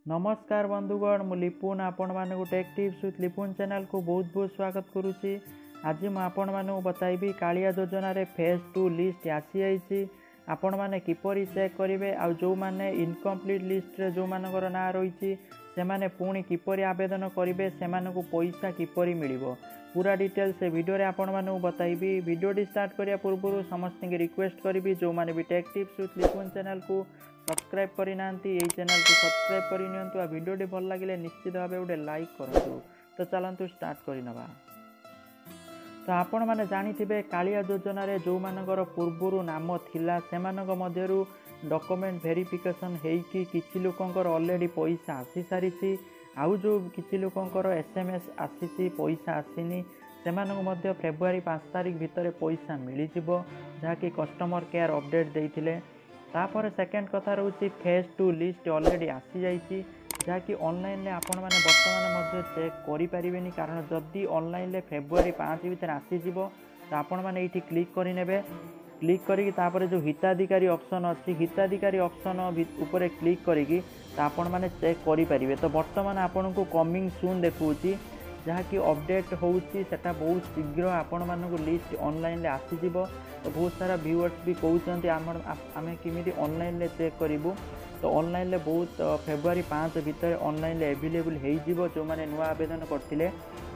नमस्कार बंधुगण मु लिपुन आपण मानक take tips with Lipun channel को बहुत बहुत स्वागत करुच्ची। आज मुझे आपण मानक बताइबी कालिया योजना रे फेज 2 लिस्ट आसी जाइए। आपण माने किपरि चेक करेंगे आ जो माने इनकम्प्लीट लिस्ट रे जो मानकर ना रही से माने पुणी किपरि आवेदन करेंगे से पैसा किपरि मिलिबो पूरा डिटेल से वीडियो रे आपण मानक बताइबी। वीडियो स्टार्ट करिया पूर्व समस्त रिक्वेस्ट करी जो माने भी take tips with Lipun channel को सब्सक्राइब करना चैनल को सब्सक्राइब कर वीडियो भल लगे निश्चित भाव गोटे लाइक करूँ। तो चलतु स्टार्ट करनवा। तो आपण मैंने जानी कालिया योजना रे जो मानकर पूर्वर नाम थिला सेमानक मध्यरु डॉक्यूमेंट वेरिफिकेशन हेकी किछि लोकंकर ऑलरेडी पैसा आसी सारी आउ जो किछि लोकंकर एसएमएस आसी पैसा आसीनी सेमानक मध्य फेब्रुआरी 5 तारिख भितर पैसा मिल जिवो जहाँकि कस्टमर केयर अपडेट देइथिले। तापर सेकेंड कथा रोचे फेज 2 लिस्ट ऑलरेडी आसी जाइए जहाँकि ऑनलाइन रे आपण माने वर्तमान मध्य चेक करि परिबेनी कारण जदि ऑनलाइन रे फेब्रुआरी 5 भीतर आसी जिवो तो आपण माने एठी क्लिक करि नेबे। क्लिक करी तापर जो हिताधिकारी ऑप्शन अच्छी हिताधिकारी ऑप्शन ऊपर क्लिक करी आपण माने चेक करि परिबे। तो वर्तमान आपण को कमिंग सून देखुची जहाँकि अपडेट होउची सेटा बहुत शीघ्र आपण मानक लिस्ट ऑनलाइन रे आसी जिवो। तो बहुत सारा व्यूअर्स भी कहते आम किमी ऑनलाइन रे चेक करूँ। तो ऑनलाइन रे बहुत फेब्रुआरी 5 भीतर ऑनलाइन रे एवेलेबल हो जो माने नुआ आवेदन करथिले।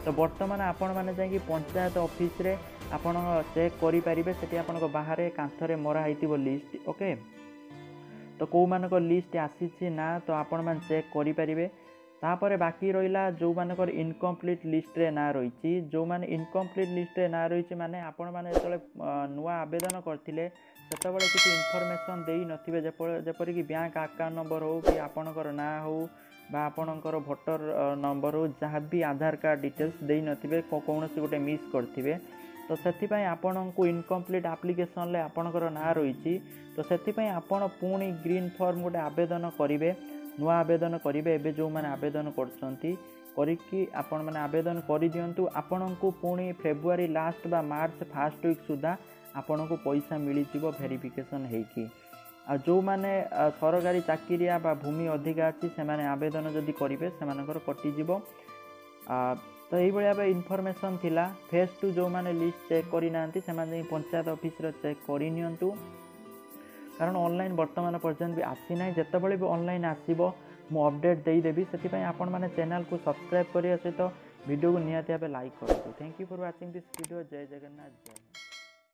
तो वर्तमान आपण माने जाई पंचायत ऑफिस रे आपण चेक करि परिबे सेठी आपण बाहर कांथरे मरा होइतिबो लिस्ट। ओके तो कौ मानक लिस्ट आसी ना तो आपण मान चेक करि परिबे। तापर बाकी रहा जो मानकर इनकम्प्लीट लिस्ट रे ना रही जो माने इनकम्प्लीट लिस्ट रे ना रही माने आपण माने जो नुआ आवेदन करथिले सेतबेले किसी इनफॉरमेशन देई नथिबे जेपरि कि बैंक अकाउंट नंबर हो कि आपणकर ना हो बा आपणकर वोटर नंबर हो जहाँ भी आधार कार्ड डिटेल्स देई नथिबे कौनसी गोटे मिस करथिबे। तो सेथिपई आपणको इनकम्प्लीट एप्लिकेशन ले आपणकर ना रही तो सेथिपई आपण पुणी ग्रीन फॉर्म गोटे आवेदन करिवे नुआ आवेदन करेंगे। एवं जो मैंने आवेदन करी आपण मैंने आवेदन कर दिंतु आपण को पुणी फेब्रुआरी लास्ट बा मार्च फास्ट वीक सुधा आपण को पैसा मिल जाव वेरिफिकेशन होगी। जो मैंने सरकारी चाकरिया बा भूमि अधिका अच्छी से आवेदन जदि करेंगे से कटिज। तो यही भाव इनफॉरमेशन थिला फेज 2 जो मैंने लिस्ट चेक करना से पंचायत ऑफिस चेक करनियंतु कारण ऑनलाइन वर्तमान पर्यंत भी आसी ना जितेबाला भी ऑनलाइन आसो मु अपडेट देदेवी से आपण मैंने चैनल को सब्सक्राइब करने सहित वीडियो को निहाती भाव लाइक करूँ। Thank you for watching this video. जय जगन्नाथ जय।